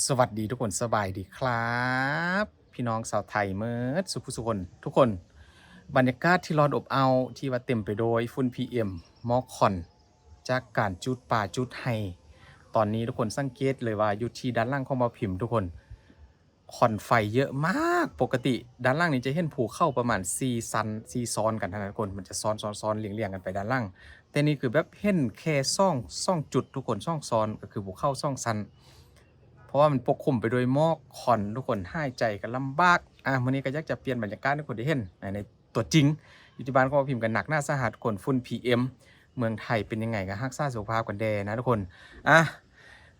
สวัสดีทุกคนสบายดีครับพี่น้องชาวไทยเมิดสุขสุคนทุกคนบรรยากาศที่ร้อนอบอ้าวที่ว่าเต็มไปด้วยฝุ่น PM หมอกควันจากการจุดป่าจุดไฮตอนนี้ทุกคนสังเกตเลยว่าอยู่ที่ด้านล่างของบ่อพิมพ์ทุกคนควันไฟเยอะมากปกติด้านล่างนี้จะเห็นภูเข้าประมาณ4ซ้อนกันนะทุกคนมันจะซ้อนเรียงกันไปด้านล่างแต่นี่คือแบบเห็นแค่ซ่องจุดทุกคนซ่องซ้อนก็คือภูเข้าซ่องซัน เพราะว่ามันปกคลุมไปด้วยหมอกควันทุกคนหายใจกันลำบากวันนี้ก็อยากจะเปลี่ยนบรรยากาศให้คนได้เห็นในตัวจริงอยู่ที่บ้านก็พิมพ์กันหนักหน้าสาหัสคนฝุ่น PM เมืองไทยเป็นยังไงกันรักษาสุขภาพกันแดนะทุกคน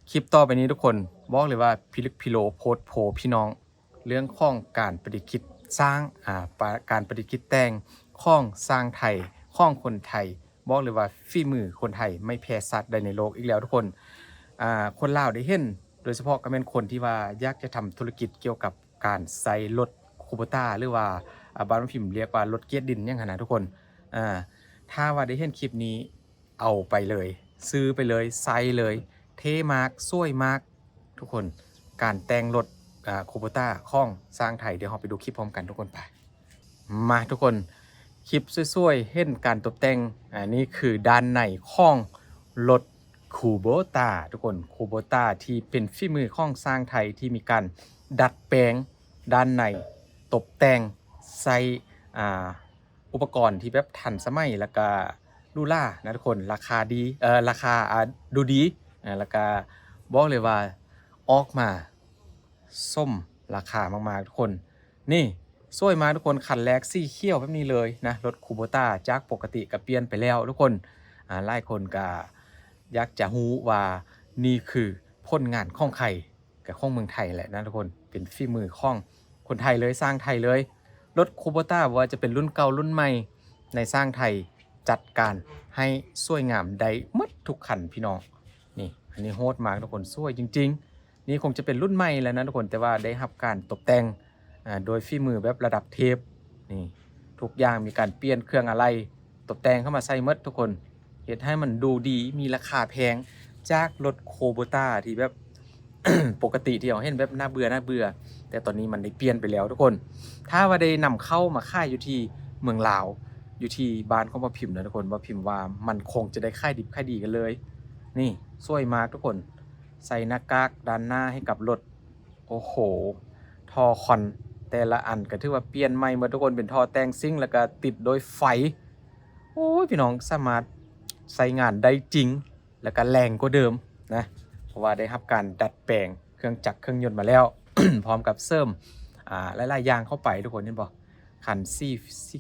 คลิปต่อไปนี้ทุกคนบอกเลยว่าพิลึกพิโลโพสโผพี่น้องเรื่องข้องการประดิษฐ์คิดสร้างการประดิษฐ์คิดแต่งข้องสร้างไทยข้องคนไทยบอกเลยว่าฝีมือคนไทยไม่แพ้สัตว์ใดในโลกอีกแล้วทุกคนคนลาวได้เห็น โดยเฉพาะก็เป็นคนที่ว่าอยากจะทำธุรกิจเกี่ยวกับการใส่รถคูโบต้าหรือว่าบ้านพิมพ์เรียกว่ารถเกียร์ดินอย่างนั้นนะทุกคนถ้าว่าได้เห็นคลิปนี้เอาไปเลยซื้อไปเลยใส่เลยเทมาร์กสวยมาร์กทุกคนการแต่งรถคูโบต้าข้องสร้างไทยเดี๋ยวเราไปดูคลิปพร้อมกันทุกคนไปมาทุกคนคลิปสวยๆเห็นการตกแต่งนี่คือด้านในข้องรถ คูโบตาทุกคนคูโบตาที่เป็นฝีมือของสร้างไทยที่มีการดัดแปลงด้านในตกแต่งใส่อุปกรณ์ที่แบบทันสมัยแล้วก็ดูล่านะทุกคนราคาดีราคาดูดีแล้วก็บอกเลยว่าออกมาส้มราคามากๆทุกคนนี่สวยมาทุกคนคันแรกสีเขียวแบบนี้เลยนะรถคูโบตาจากปกติก็เปลี่ยนไปแล้วทุกคนหลายคนก็อยากจะรู้ว่านี่คือผลงานของใครกับของเมืองไทยแหละนะทุกคนเป็นฝีมือของคนไทยเลยสร้างไทยเลยรถคูโบต้าว่าจะเป็นรุ่นเก่ารุ่นใหม่ในสร้างไทยจัดการให้สวยงามได้หมดทุกคันพี่น้องนี่อันนี้โหดมากทุกคนสวยจริงๆนี่คงจะเป็นรุ่นใหม่แล้วนะทุกคนแต่ว่าได้รับการตกแต่งโดยฝีมือแบบระดับเทพนี่ทุกอย่างมีการเปลี่ยนเครื่องอะไรตกแต่งเข้ามาใส่หมดทุกคน เฮ็ดให้มันดูดีมีราคาแพงจากรถโคโบต้าที่แบบ ปกติที่เราเห็นแบบน่าเบื่อแต่ตอนนี้มันได้เปลี่ยนไปแล้วทุกคนถ้าว่าได้นำเข้ามาขายอยู่ที่เมืองลาวอยู่ที่บ้านของบ่พิมพ์นะทุกคนบ่พิมพ์ว่ามันคงจะได้ขายดิบขายดีกันเลยนี่สวยมากทุกคนใส่หน้ากากด้านหน้าให้กับรถโอ้โหท่อคอนแต่ละอันก็ถือว่าเปลี่ยนใหม่หมดทุกคนเป็นท่อแต่งซิ่งแล้วก็ติดโดยไฟโอ้ยพี่น้องสามารถ ใช้งานได้จริงแล้วก็แรงกว่าเดิมนะเพราะว่าได้รับการดัดแปลงเครื่องจักรเครื่องยนต์มาแล้ว พร้อมกับเสริมหลายๆอย่างเข้าไปทุกคนเห็นบ่คันสี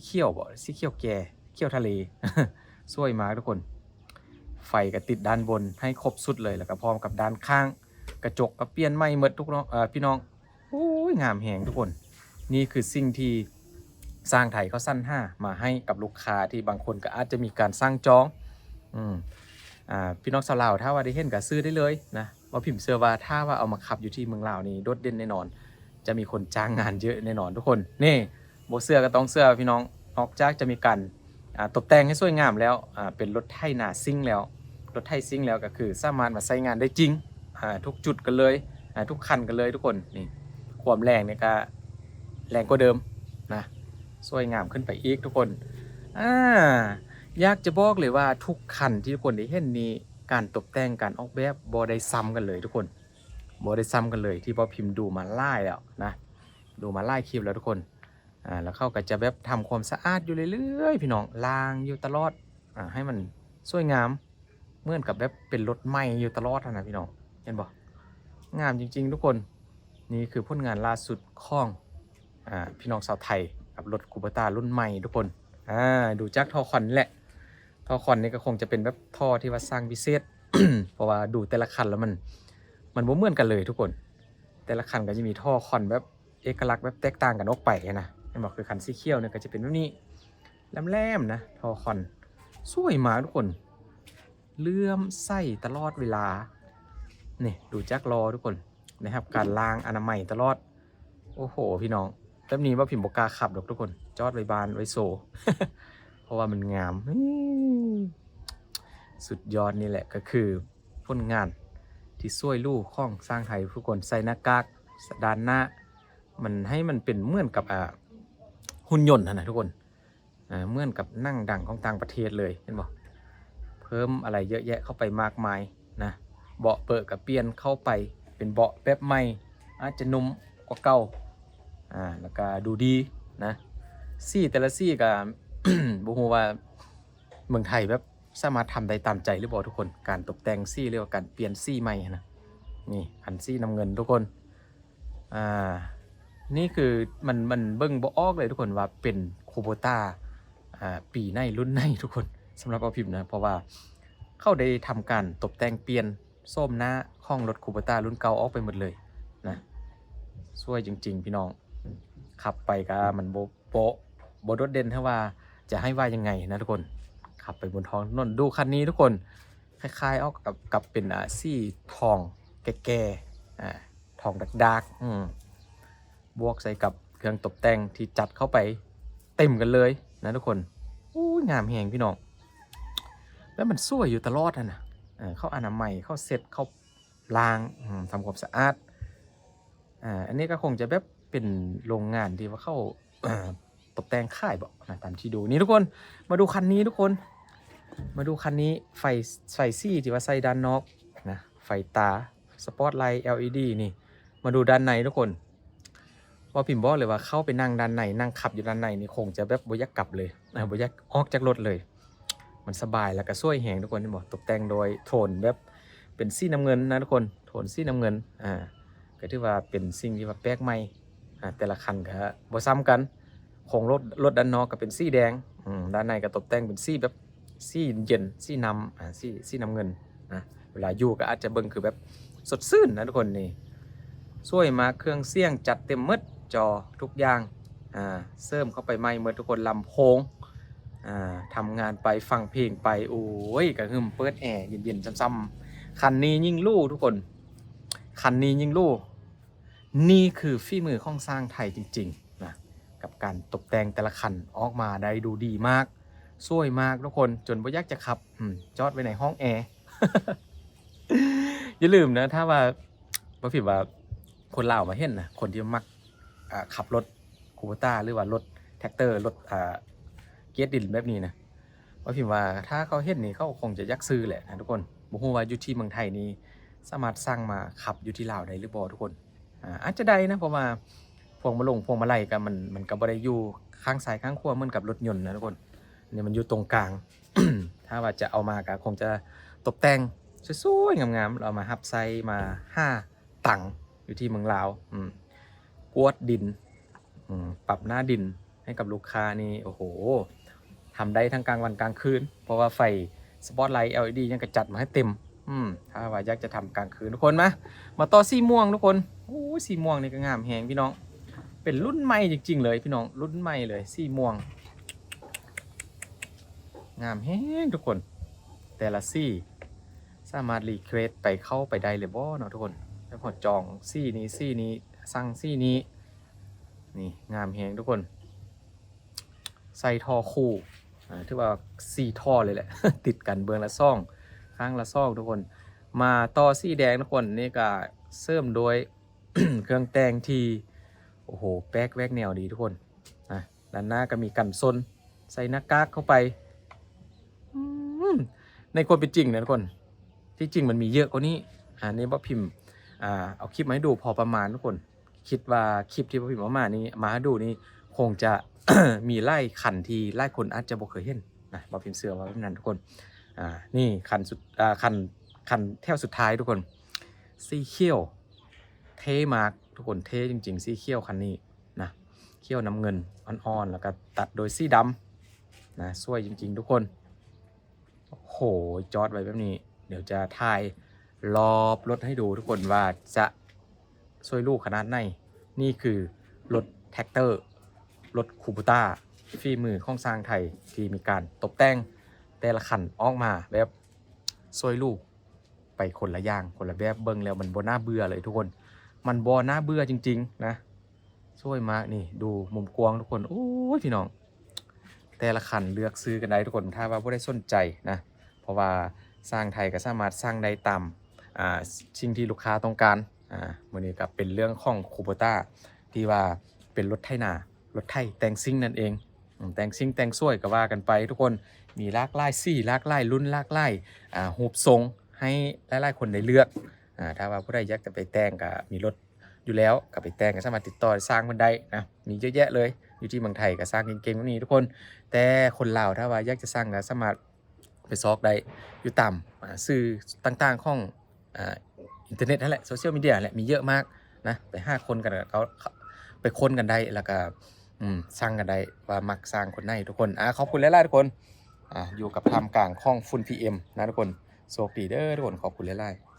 เขียวบ่สีเขียวแก่เขียวทะเล สวยมากทุกคนไฟก็ติดด้านบนให้ครบสุดเลยแล้วก็พร้อมกับด้านข้างกระจกก็เปลี่ยนใหม่หมดทุกน้องพี่น้องโอ้ยงามแหงทุกคนนี่คือสิ่งที่สร้างไทยเขาสรรหามาให้กับลูกค้าที่บางคนก็อาจจะมีการสร้างจองอืมพี่น้องชาวลาวถ้าว่าได้เห็นก็ซื้อได้เลยนะว่าพิมพ์เสื้อว่าถ้าว่าเอามาขับอยู่ที่เมืองลาวนี่โดดเด่นแน่นอนจะมีคนจ้างงานเยอะแน่นอนทุกคนนี่โบเสื้อก็ต้องเสื้อพี่น้องนอกจากจะมีการตกแต่งให้สวยงามแล้วเป็นรถไถนาซิ่งแล้วรถไถซิ่งแล้วก็คือสามารถมาใช้งานได้จริงทุกจุดกันเลยทุกคันกันเลยทุกคนนี่ความแรงเนี่ยก็แรงกว่าเดิมนะสวยงามขึ้นไปอีกทุกคนอ่า อยากจะบอกเลยว่าทุกคันที่ทุกคนได้เห็นนี้การตกแต่งการออกแบบบ่ได้ซ้ำกันเลยทุกคนบ่ได้ซ้ำกันเลยที่พอพิมพ์ดูมาไล่แล้วนะดูมาไล่คลิปแล้วทุกคนแล้วเขาก็จะแบบทำความสะอาดอยู่เรื่อยๆพี่น้องล้างอยู่ตลอดให้มันสวยงามเหมือนกับแบบเป็นรถใหม่อยู่ตลอดนะพี่น้องเห็นบ่งามจริงๆทุกคนนี่คือผลงานล่าสุดของพี่น้องชาวไทยกับรถคูเปต้ารุ่นใหม่ทุกคนดูจากท่อคอนแหละ ท่อคอนนี่ก็คงจะเป็นแบบท่อที่ว่าสร้างพิเศษ เพราะว่าดูแต่ละคันแล้วมันบ่เหมือนกันเลยทุกคนแต่ละคันก็จะมีท่อคอนแบบเอกลักษณ์แบบแตกต่างกันออกไปนะเห็นบอกคือคันสีเขียวเนี่ยก็จะเป็นแบบนี้แหลมๆนะท่อคอนสวยมากทุกคนเลื่อมใสตลอดเวลานี่ดูจักรอทุกคนนะครับการล้างอนามัยตลอดโอ้โหพี่น้องแบบนี้ว่าพิมพ์บกล้าขับหรอกทุกคนจอดไว้บานไว้โซ เพราะว่ามันงามสุดยอดนี่แหละก็คือผลงาน ที่ช่วยลูกของสร้างไทยทุกคนใส่หน้ากากด้านหน้ามันให้มันเป็นเหมือนกับหุ่นยนต์นะทุกคนเหมือนกับนั่งดังของต่างประเทศเลยเห็นบ่เพิ่มอะไรเยอะแยะเข้าไปมากมายนะเบาะเปิดกับเปลี่ยนเข้าไปเป็นเบาะแบบใหม่อาจจะนุ่มกว่าเก่าแล้วก็ดูดีนะซี่แต่ละซี่ก็ บ่ฮู้ว่าเมืองไทยแบบสามารถทำได้ตามใจหรือเปล่าทุกคนการตกแต่งซี่เรียกว่าการเปลี่ยนซี่ใหม่นะนี่อันซี่น้ำเงินทุกคนนี่คือมันเบิ่งบ่ออกเลยทุกคนว่าเป็นโคโบต้าปีในรุ่นในทุกคนสำหรับเอาพิมพ์นะเพราะว่าเข้าได้ทำการตกแต่งเปลี่ยนส้มหน้าห้องรถโคโบต้ารุ่นเก่าออกไปหมดเลยนะสวยจริงๆพี่น้องขับไปก็มันโบโดดเด่นเท่าว่าจะให้ว่ายังไงนะทุกคนขับไปบนท้องถนนดูคันนี้ทุกคนคล้ายๆออกกับเป็นซี่ทองแก่ๆทองดักบวกใส่กับเครื่องตกแต่งที่จัดเข้าไปเต็มกันเลยนะทุกคนงามแหงพี่น้องแล้วมันสวยอยู่ตลอดนะเข้าอนามัยเข้าเซ็ตเข้าล้างทำความสะอาดอันนี้ก็คงจะแบบเป็นโรงงานที่ว่าเข้าตกแต่งค่ายบอกนะตามที่ดูนี่ทุกคนมาดูคันนี้ทุกคนมาดูคันนี้ไฟซี่ที่ว่าใส่ด้านนอกนะไฟตาสปอตไลท์ LED นี่มาดูด้านในทุกคนว่าพิมพ์บอกเลยว่าเข้าไปนั่งด้านในนั่งขับอยู่ด้านในนี่คงจะแบบบ่อยากกลับเลยบ่อยากออกจากรถเลยมันสบายแล้วก็ช่วยแหงทุกคนที่บอกตกแต่งโดยโทนแบบเป็นสีน้ำเงินนะทุกคนโทนสีน้ำเงินก็ถือว่าเป็นสิ่งที่ว่าแปลกใหม่แต่ละคันก็บ่ซ้ำกันของรถด้านนอกก็เป็นสีแดงด้านในก็ตกแต่งเป็นสีแบบสีเย็นสีน้ำสีน้ำเงินนะเวลาอยู่ก็อาจจะเบิ่งคือแบบสดชื่นนะทุกคนนี่ช่วยมาเครื่องเสียงจัดเต็มมืดจอทุกอย่างเสริมเข้าไปใหม่เมื่อทุกคนลำโพงทำงานไปฟังเพลงไปโอ้ยกระหึ่มเปิดแอร์เย็นๆซ้ำๆคันนี้ยิ่งลู่ทุกคนคันนี้ยิ่งลู่นี่คือฝีมือของสร้างไทยจริงๆนะกับการตกแต่งแต่ละคันออกมาได้ดูดีมากสวยมากทุกคนจนบ่อยากจะขับจอดไว้ในห้องแอร์ อย่าลืมนะถ้าว่าผิดว่าคนลาวมาเห็นนะคนที่มักขับรถคูโบต้าหรือว่ารถแท็กเตอร์รถเกียร์ดินแบบนี้นะว่าพิมพ์ว่าถ้าเขาเห็นนี่เขาคงจะยักซื้อแหละนะทุกคนบุฮูว่าอยู่ที่เมืองไทยนี่สามารถสร้างมาขับอยู่ที่ลาวได้หรือบ่ทุกคนอาจจะได้นะเพราะว่าพวงมาลัยกันมันก็บ่ได้อยู่ข้างซ้ายข้างขวาเหมือนกับรถยนต์นะทุกคนเนี่ยมันอยู่ตรงกลาง ถ้าว่าจะเอามาก็คงจะตกแต่งสวยๆงามๆเรามาฮับไซมา5ตังอยู่ที่เมืองลาวกวดดินปรับหน้าดินให้กับลูกค้านี่โอ้โหทำได้ทั้งกลางวันกลางคืนเพราะว่าไฟสปอตไลท์ LED ยังกระจัดมาให้เต็มถ้าว่าอยากจะทำกลางคืนทุกคนมาต่อสีม่วงทุกคนโอ้ยสีม่วงนี่ก็งามแหงพี่น้องเป็นรุ่นใหม่จริงๆเลยพี่น้องรุ่นใหม่เลยสีม่วงงามแฮงทุกคนแต่ละสีสามารถรีเควสไปเข้าไปได้เลยบ่เนาะทุกคนแล้วพอจองสีนี้สั่งสีนี้นี่งามแฮงทุกคนใส่ท่อคู่ถือว่า4ท่อเลยแหละ ติดกันเบื้องละซ่องข้างละซ่องทุกคนมาต่อสีแดงทุกคนนี่ก็เสริมโดย เครื่องแต่งที่โอ้โหแป๊กแวกแนวดีทุกคนด้านหน้าก็มีกันซนใส่หน้ากากเข้าไปในความเป็นจริงนะทุกคนที่จริงมันมีเยอะกว่านี้นี่ว่าพิมพ์เอาคลิปมาให้ดูพอประมาณทุกคนคิดว่าคลิปที่ว่าพิมพ์มานี้มาให้ดูนี่คงจะ มีไล่คันที่ไล่คนอาจจะบ่เคยเห็นนะว่าพิมพ์เสือว่าแบบนั้นทุกคนนี่คันสุดคันแถวสุดท้ายทุกคนสีเขียวเท่มากทุกคนเท่จริงๆสีเขียวคันนี้นะเขียวน้ำเงินอ่อนๆแล้วก็ตัดโดยสีดำนะสวยจริงๆทุกคนโอ้โหจอดไว้แบบนี้เดี๋ยวจะถ่ายรอบรถให้ดูทุกคนว่าจะสวยลูกขนาดไหนนี่คือรถแท็กเตอร์รถคูโบต้าฝีมือของสร้างไทยที่มีการตกแต่งแต่ละคันออกมาแบบสวยลูกไปคนละอย่างคนละแบบเบิ่งแล้วมันบ่น่าเบื่อเลยทุกคนมันบ่น่าเบื่อจริงๆนะสวยมากนี่ดูมุมกว้างทุกคนโอ้ยพี่น้องแต่ละคันเลือกซื้อกันได้ทุกคนถ้าว่าบ่ได้สนใจนะเพราะว่าสร้างไทยก็สามารถสร้างได้ตาม อ่าสิ่งที่ลูกค้าต้องการมื้อนี้ก็เป็นเรื่องของ Kubota ที่ว่าเป็นรถไถนารถไถแต่งซิ่งนั่นเองแต่งซิ่งแต่งสวยก็ว่ากันไปทุกคนมีหลากหลายสีหลากหลายรุ่นหลากหลายรูปทรงให้หลายๆคนได้เลือกถ้าว่าผู้ใดอยากจะไปแต่งก็มีรถอยู่แล้วก็ไปแต่งก็สามารถติดต่อสร้างมันได้นะมีเยอะแยะเลยอยู่ที่เมืองไทยก็สร้างเก่งๆนี่ทุกคนแต่คนลาวถ้าว่าอยากจะสร้างก็สามารถไปซอกได้อยู่ตามสื่อต่างๆของอ่าอินเทอร์เน็ตนั่นแหละโซเชียลมีเดียแหละมีเยอะมากนะไปหาคนกันเขาไปค้นกันได้แล้วก็สร้างกันได้ว่ามักสร้างคนไหนทุกคนขอบคุณหลายๆทุกคนอยู่กับท่ามกลางของฝุ่น PM นะทุกคนโชคดีเด้อทุกคนขอบคุณหลายๆ